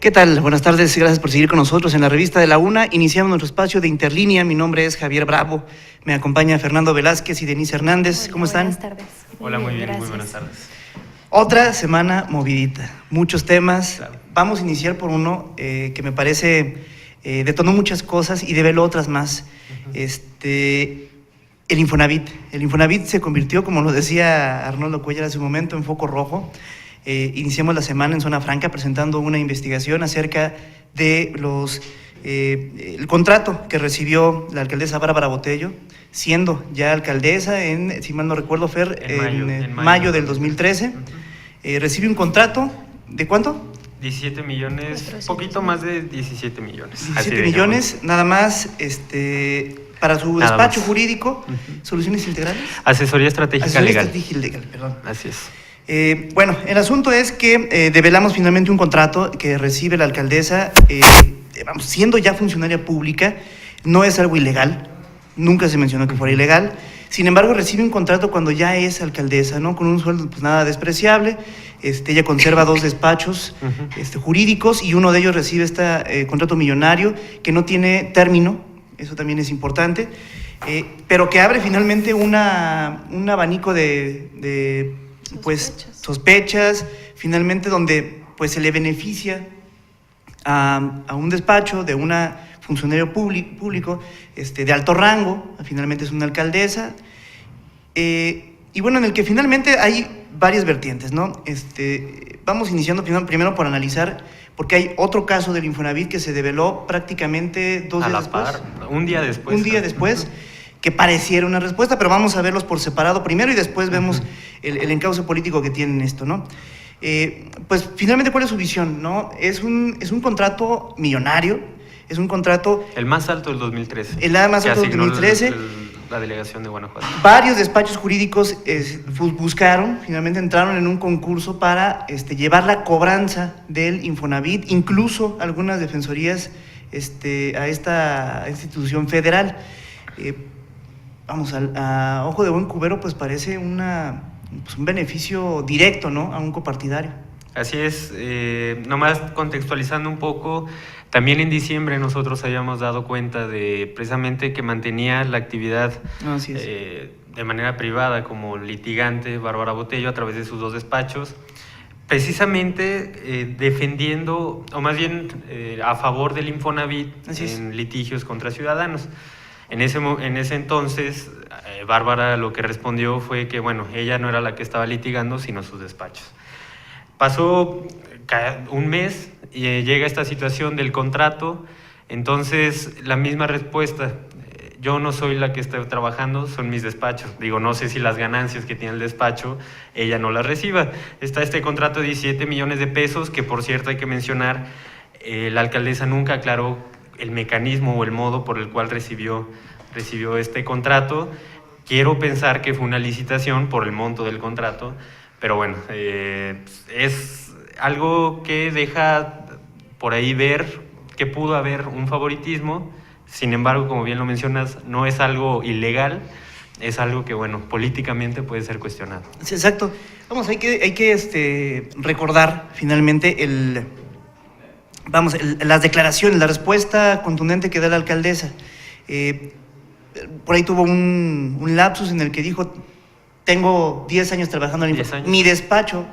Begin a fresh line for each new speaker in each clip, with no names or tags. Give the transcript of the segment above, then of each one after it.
¿Qué tal? Buenas tardes, gracias por seguir con nosotros en la revista de la UNA. Iniciamos nuestro espacio de Interlínea. Mi nombre es Javier Bravo. Me acompaña Fernando Velázquez y Denise Hernández.
Hola,
¿cómo están?
Buenas tardes.
Hola, muy bien,
gracias.
muy buenas tardes.
Otra semana movidita, muchos temas.
Claro.
Vamos a iniciar por uno que me parece detonó muchas cosas y develó otras más. El Infonavit. El Infonavit se convirtió, como lo decía Arnoldo Cuellar hace un momento, en foco rojo. Iniciamos la semana en Zona Franca presentando una investigación acerca de el contrato que recibió la alcaldesa Bárbara Botello, siendo ya alcaldesa en, si mal no recuerdo, Fer, en mayo del 2013. Recibe un contrato, ¿de cuánto?
17 millones, poquito más de 17 millones.
17 millones, nada más, para su
Nada
despacho
más.
jurídico, Soluciones Integrales.
Asesoría estratégica
Asesoría
legal.
estratégica legal, perdón.
Así es.
Bueno, el asunto es que develamos finalmente un contrato que recibe la alcaldesa, siendo ya funcionaria pública. No es algo ilegal, nunca se mencionó que fuera ilegal. Sin embargo, recibe un contrato cuando ya es alcaldesa, ¿no? Con un sueldo pues nada despreciable. Ella conserva 2 despachos jurídicos y uno de ellos recibe este contrato millonario que no tiene término. Eso también es importante, pero que abre finalmente un abanico de sospechas, finalmente donde pues se le beneficia a un despacho de una funcionario público de alto rango, finalmente es una alcaldesa, y bueno, en el que finalmente hay varias vertientes, ¿no? Vamos iniciando primero por analizar, porque hay otro caso del Infonavit que se develó prácticamente 2 días después.
Un día después.
Un día después, que pareciera una respuesta, pero vamos a verlos por separado primero y después vemos el encauce político que tienen esto, ¿no? Pues finalmente, ¿cuál es su visión, no? Es un contrato millonario, es un contrato...
El más alto del 2013.
El más alto del 2013.
La delegación de Guanajuato.
Varios despachos jurídicos finalmente entraron en un concurso para llevar la cobranza del Infonavit, incluso algunas defensorías a esta institución federal. A ojo de buen cubero, pues parece un beneficio directo, ¿no? A un copartidario.
Así es, nomás contextualizando un poco, también en diciembre nosotros habíamos dado cuenta de precisamente que mantenía la actividad de manera privada como litigante Bárbara Botello a través de sus 2 despachos, precisamente defendiendo, o más bien a favor del Infonavit en litigios contra ciudadanos. En ese entonces, Bárbara lo que respondió fue que, bueno, ella no era la que estaba litigando, sino sus despachos. Pasó un mes y llega esta situación del contrato, entonces la misma respuesta, yo no soy la que está trabajando, son mis despachos. Digo, no sé si las ganancias que tiene el despacho, ella no las reciba. Está este contrato de 17 millones de pesos, que por cierto hay que mencionar, la alcaldesa nunca aclaró el mecanismo o el modo por el cual recibió este contrato. Quiero pensar que fue una licitación por el monto del contrato, pero bueno, es algo que deja por ahí ver que pudo haber un favoritismo. Sin embargo, como bien lo mencionas, no es algo ilegal, es algo que, bueno, políticamente puede ser cuestionado.
Sí, exacto. Vamos, hay que recordar finalmente las declaraciones, la respuesta contundente que da la alcaldesa. Por ahí tuvo un lapsus en el que dijo: tengo 10 años trabajando en el Infonavit. Mi despacho,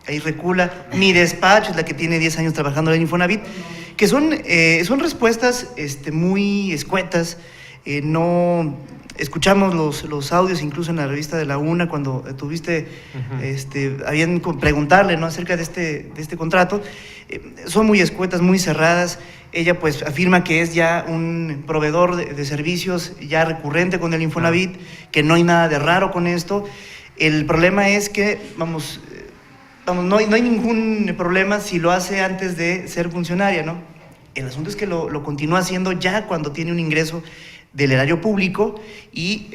ahí recula, mi despacho es la que tiene 10 años trabajando en el Infonavit, que son respuestas muy escuetas. No escuchamos los audios incluso en la revista de la UNA cuando tuviste, habían preguntarle, ¿no?, acerca de este contrato. Son muy escuetas, muy cerradas. Ella pues afirma que es ya un proveedor de servicios ya recurrente con el Infonavit, que no hay nada de raro con esto. El problema es que, no hay ningún problema si lo hace antes de ser funcionaria, ¿no? El asunto es que lo continúa haciendo ya cuando tiene un ingreso del erario público y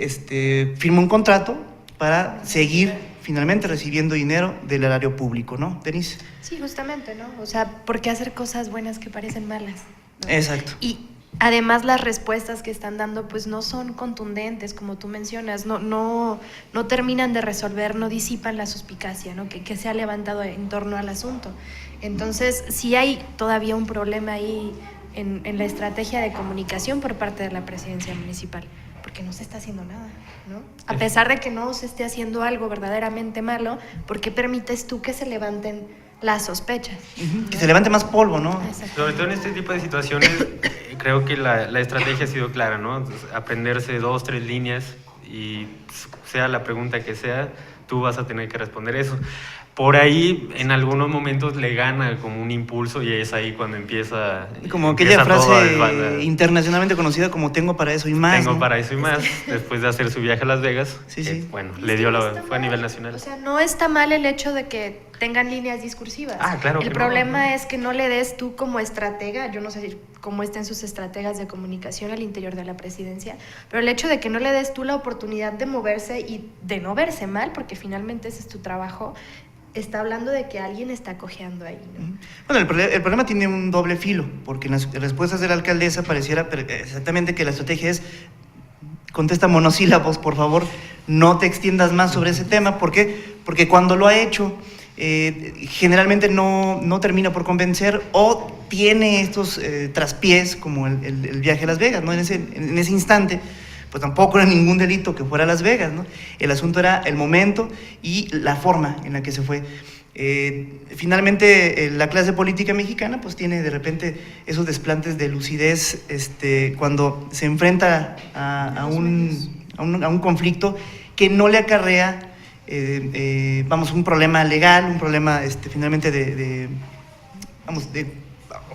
firma un contrato para seguir finalmente recibiendo dinero del erario público, ¿no, Denise?
Sí, justamente, ¿no? O sea, ¿por qué hacer cosas buenas que parecen malas, ¿no?
Exacto.
Y Además, las respuestas que están dando pues no son contundentes, como tú mencionas, no terminan de resolver, no disipan la suspicacia, ¿no? que se ha levantado en torno al asunto. Entonces, sí hay todavía un problema ahí en la estrategia de comunicación por parte de la presidencia municipal, porque no se está haciendo nada, ¿no? A pesar de que no se esté haciendo algo verdaderamente malo, ¿por qué permites tú que se levanten las sospechas?
¿No? Que se levante más polvo, ¿no?
Sobre todo en este tipo de situaciones, creo que la estrategia ha sido clara, ¿no? Entonces, aprenderse 2, 3 líneas y sea la pregunta que sea, tú vas a tener que responder eso. Por ahí, en algunos momentos le gana como un impulso y es ahí cuando empieza...
Como aquella frase internacionalmente conocida como tengo para eso y más.
Tengo, ¿no?, para eso y más, después de hacer su viaje a Las Vegas.
Sí, sí.
Bueno, le dio fue a nivel nacional.
O sea, no está mal el hecho de que tengan líneas discursivas.
Claro.
El problema es que no le des tú como estratega, yo no sé cómo estén sus estrategas de comunicación al interior de la presidencia, pero el hecho de que no le des tú la oportunidad de moverse y de no verse mal, porque finalmente ese es tu trabajo, está hablando de que alguien está cojeando ahí, ¿no?
Bueno, el problema tiene un doble filo, porque en las respuestas de la alcaldesa pareciera exactamente que la estrategia es: contesta monosílabos, por favor, no te extiendas más sobre ese tema. ¿Por qué? Porque cuando lo ha hecho, generalmente no termina por convencer o tiene estos traspiés, como el viaje a Las Vegas, ¿no? En ese instante, pues tampoco era ningún delito que fuera a Las Vegas, ¿no? El asunto era el momento y la forma en la que se fue. Finalmente, la clase política mexicana pues tiene de repente esos desplantes de lucidez cuando se enfrenta a un conflicto que no le acarrea un problema legal, un problema finalmente de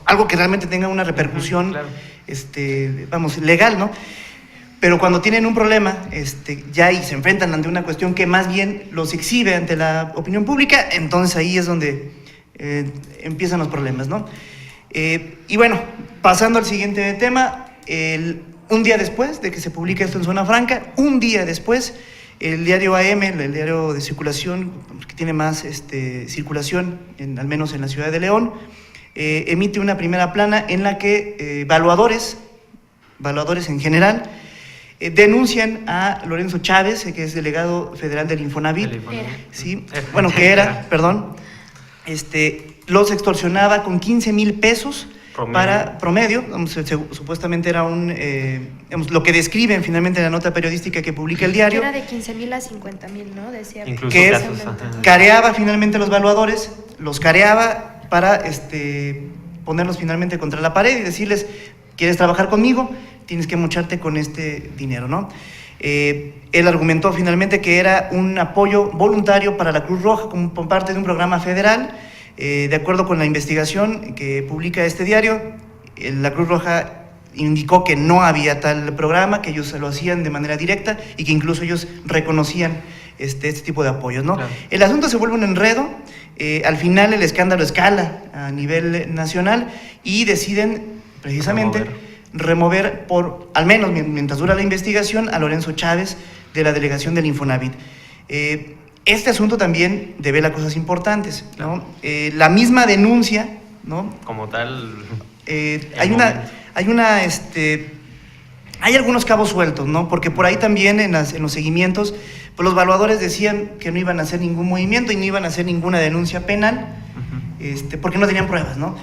algo que realmente tenga una repercusión, claro, legal, ¿no? Pero cuando tienen un problema ya y se enfrentan ante una cuestión que más bien los exhibe ante la opinión pública, entonces ahí es donde empiezan los problemas, ¿no? Y bueno, pasando al siguiente tema, un día después de que se publica esto en Zona Franca, un día después, el diario AM, el diario de circulación, que tiene más circulación, al menos en la ciudad de León, emite una primera plana en la que evaluadores en general, denuncian a Lorenzo Chávez, que es delegado federal del Infonavit, ¿sí? Bueno, que era, perdón, los extorsionaba con 15,000 pesos promedio, supuestamente era lo que describen finalmente en la nota periodística que publica el diario.
Era de 15,000 a 50,000, ¿no? Decía.
Incluso
que
casos,
careaba finalmente a los evaluadores, los careaba para ponerlos finalmente contra la pared y decirles: ¿quieres trabajar conmigo? Tienes que mocharte con este dinero, ¿no? Él argumentó finalmente que era un apoyo voluntario para la Cruz Roja como parte de un programa federal. De acuerdo con la investigación que publica este diario, la Cruz Roja indicó que no había tal programa, que ellos se lo hacían de manera directa y que incluso ellos reconocían este tipo de apoyos, ¿no? Claro. El asunto se vuelve un enredo. Al final el escándalo escala a nivel nacional y deciden precisamente remover al menos mientras dura la investigación, a Lorenzo Chávez de la delegación del Infonavit. Este asunto también devela cosas importantes, ¿no? La misma denuncia, ¿no? Como tal, hay algunos cabos sueltos, ¿no? Porque por ahí también en los seguimientos, pues los evaluadores decían que no iban a hacer ningún movimiento y no iban a hacer ninguna denuncia penal, porque no tenían pruebas, ¿no?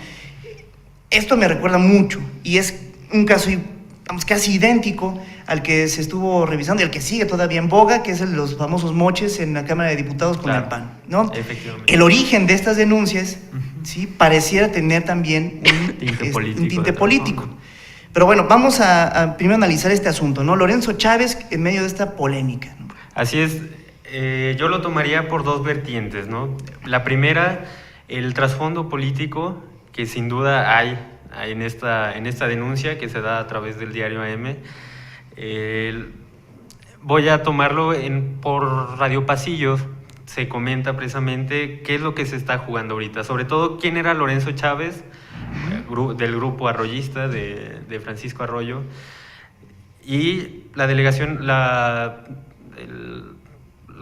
Esto me recuerda mucho y es un caso, casi idéntico al que se estuvo revisando y al que sigue todavía en boga, que es el de los famosos moches en la Cámara de Diputados con el PAN, ¿no? Efectivamente. El origen de estas denuncias, ¿sí?, pareciera tener también un tinte político. Pero bueno, vamos a primero analizar este asunto, ¿no? Lorenzo Chávez en medio de esta polémica, ¿no?
Así es. Yo lo tomaría por dos vertientes, ¿no? La primera, el trasfondo político, que sin duda hay en esta denuncia que se da a través del diario AM. Voy a tomarlo por Radio Pasillos. Se comenta precisamente qué es lo que se está jugando ahorita, sobre todo quién era Lorenzo Chávez, del grupo arroyista de Francisco Arroyo, y la delegación, la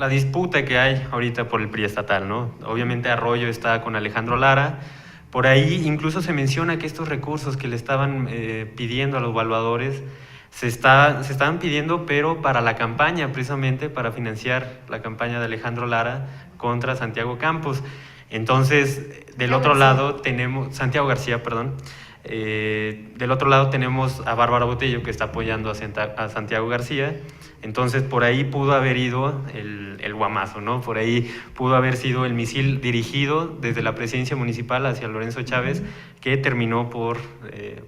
disputa que hay ahorita por el PRI estatal, ¿no? Obviamente Arroyo está con Alejandro Lara, Por ahí incluso se menciona que estos recursos que le estaban pidiendo a los evaluadores se estaban pidiendo, pero para la campaña, precisamente para financiar la campaña de Alejandro Lara contra Santiago Campos. Entonces, del otro lado tenemos, Santiago García, perdón, del otro lado tenemos a Bárbara Botello, que está apoyando a Santiago García. Entonces, por ahí pudo haber ido el guamazo, ¿no? Por ahí pudo haber sido el misil dirigido desde la presidencia municipal hacia Lorenzo Chávez, que terminó por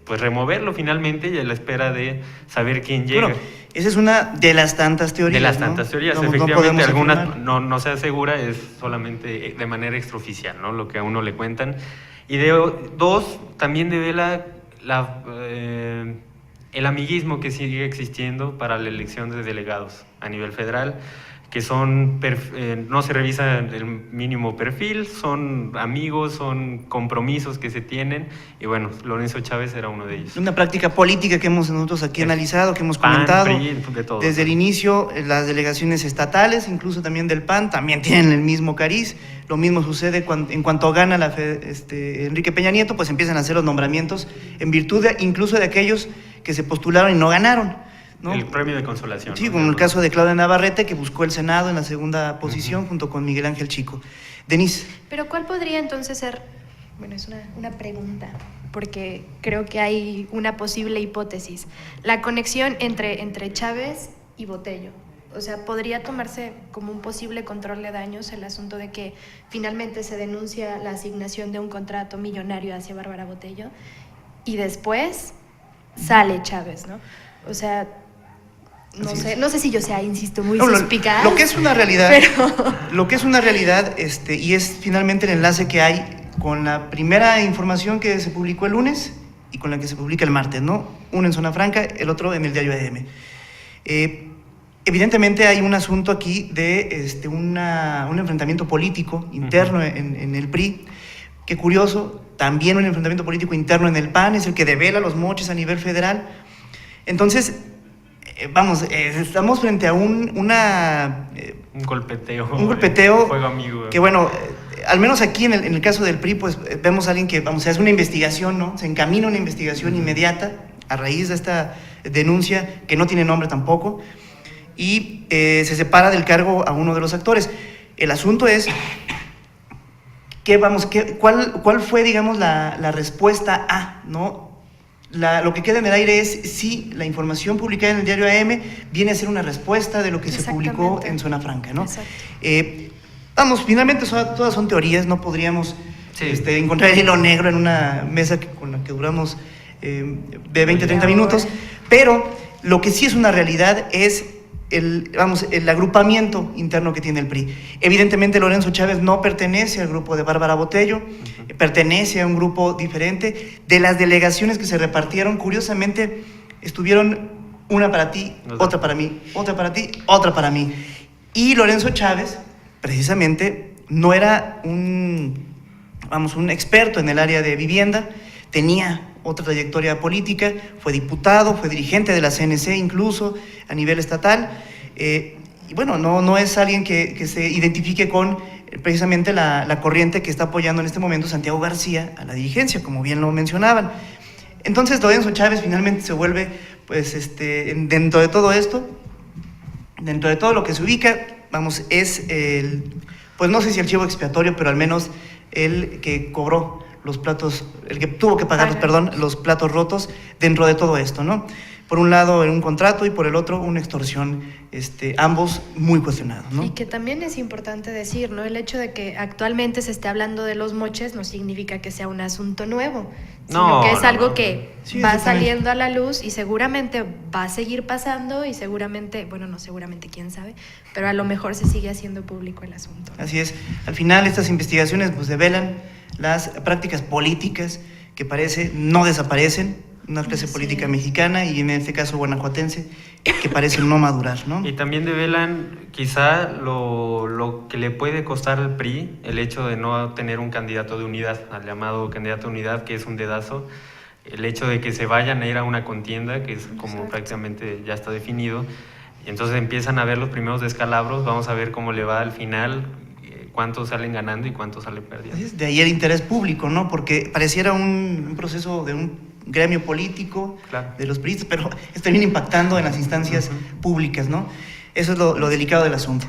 pues removerlo finalmente, y a la espera de saber quién llega.
Bueno, esa es una de las tantas teorías.
De las tantas teorías,
no,
efectivamente,
no
algunas no se asegura, es solamente de manera extraoficial, ¿no? Lo que a uno le cuentan. Y dos, también devela el amiguismo que sigue existiendo para la elección de delegados a nivel federal, que son no se revisa el mínimo perfil, son amigos, son compromisos que se tienen, y bueno, Lorenzo Chávez era uno de ellos.
Una práctica política que hemos nosotros aquí analizado, que hemos comentado.
PRI, de todo.
Desde el inicio, las delegaciones estatales, incluso también del PAN, también tienen el mismo cariz. Lo mismo sucede en cuanto gana Enrique Peña Nieto, pues empiezan a hacer los nombramientos en virtud incluso de aquellos que se postularon y no ganaron, ¿no?
El premio de consolación.
Sí,
¿no?
como el caso de Claudia Navarrete, que buscó el Senado en la segunda posición junto con Miguel Ángel Chico. Denise.
Pero ¿cuál podría entonces ser? Bueno, es una pregunta, porque creo que hay una posible hipótesis. La conexión entre Chávez y Botello. O sea, ¿podría tomarse como un posible control de daños el asunto de que finalmente se denuncia la asignación de un contrato millonario hacia Bárbara Botello y después sale Chávez, ¿no? O sea, no sé si yo sea, insisto, muy suspicaz.
Lo que es una realidad,
pero...
lo que es una realidad, y es finalmente el enlace que hay con la primera información que se publicó el lunes y con la que se publica el martes, ¿no? Uno en Zona Franca, el otro en el diario AM. Evidentemente hay un asunto aquí de un enfrentamiento político interno en el PRI. Qué curioso, también un enfrentamiento político interno en el PAN, es el que devela los moches a nivel federal. Entonces, estamos frente a un
golpeteo.
Un golpeteo.
Fuego amigo.
Que bueno, al menos aquí en el caso del PRI, pues vemos a alguien que, se hace una investigación, ¿no? Se encamina una investigación inmediata a raíz de esta denuncia, que no tiene nombre tampoco, y se separa del cargo a uno de los actores. El asunto es ¿cuál fue, digamos, la respuesta A, ¿no? Lo que queda en el aire es si la información publicada en el diario AM viene a ser una respuesta de lo que se publicó en Zona Franca, ¿no? Finalmente todas son teorías, no podríamos encontrar el hilo negro en una mesa con la que duramos de 20, 30 minutos, pero lo que sí es una realidad es el agrupamiento interno que tiene el PRI. Evidentemente Lorenzo Chávez no pertenece al grupo de Bárbara Botello, pertenece a un grupo diferente. De las delegaciones que se repartieron, curiosamente, estuvieron una para ti, otra para mí, otra para ti, otra para mí. Y Lorenzo Chávez, precisamente, no era un experto en el área de vivienda, tenía otra trayectoria política, fue diputado, fue dirigente de la CNC incluso a nivel estatal, y bueno, no es alguien que se identifique con precisamente la corriente que está apoyando en este momento Santiago García a la dirigencia, como bien lo mencionaban. Entonces Lorenzo Chávez finalmente se vuelve, pues, dentro de todo esto, dentro de todo lo que se ubica, es pues no sé si el chivo expiatorio, pero al menos el que cobró los platos, el que tuvo que pagar, los platos rotos dentro de todo esto, ¿no? Por un lado en un contrato y por el otro una extorsión, ambos muy cuestionados, ¿no?
Y que también es importante decir, ¿no? El hecho de que actualmente se esté hablando de los moches no significa que sea un asunto nuevo, sino que es algo que va saliendo a la luz y seguramente va a seguir pasando y seguramente, bueno, no seguramente, quién sabe, pero a lo mejor se sigue haciendo público el asunto.
Así es. Al final estas investigaciones pues develan las prácticas políticas que parece no desaparecen, una clase política mexicana y en este caso guanajuatense, que parece no madurar, ¿no?
Y también develan quizá lo que le puede costar al PRI el hecho de no tener un candidato de unidad, al llamado candidato de unidad, que es un dedazo, el hecho de que se vayan a ir a una contienda, que es como prácticamente ya está definido, y entonces empiezan a ver los primeros descalabros, vamos a ver cómo le va al final, cuántos salen ganando y cuántos salen perdiendo.
De ahí el interés público, ¿no? Porque pareciera un proceso de un gremio político, claro, de los priistas, pero termina impactando en las instancias públicas, ¿no? Eso es lo delicado del asunto.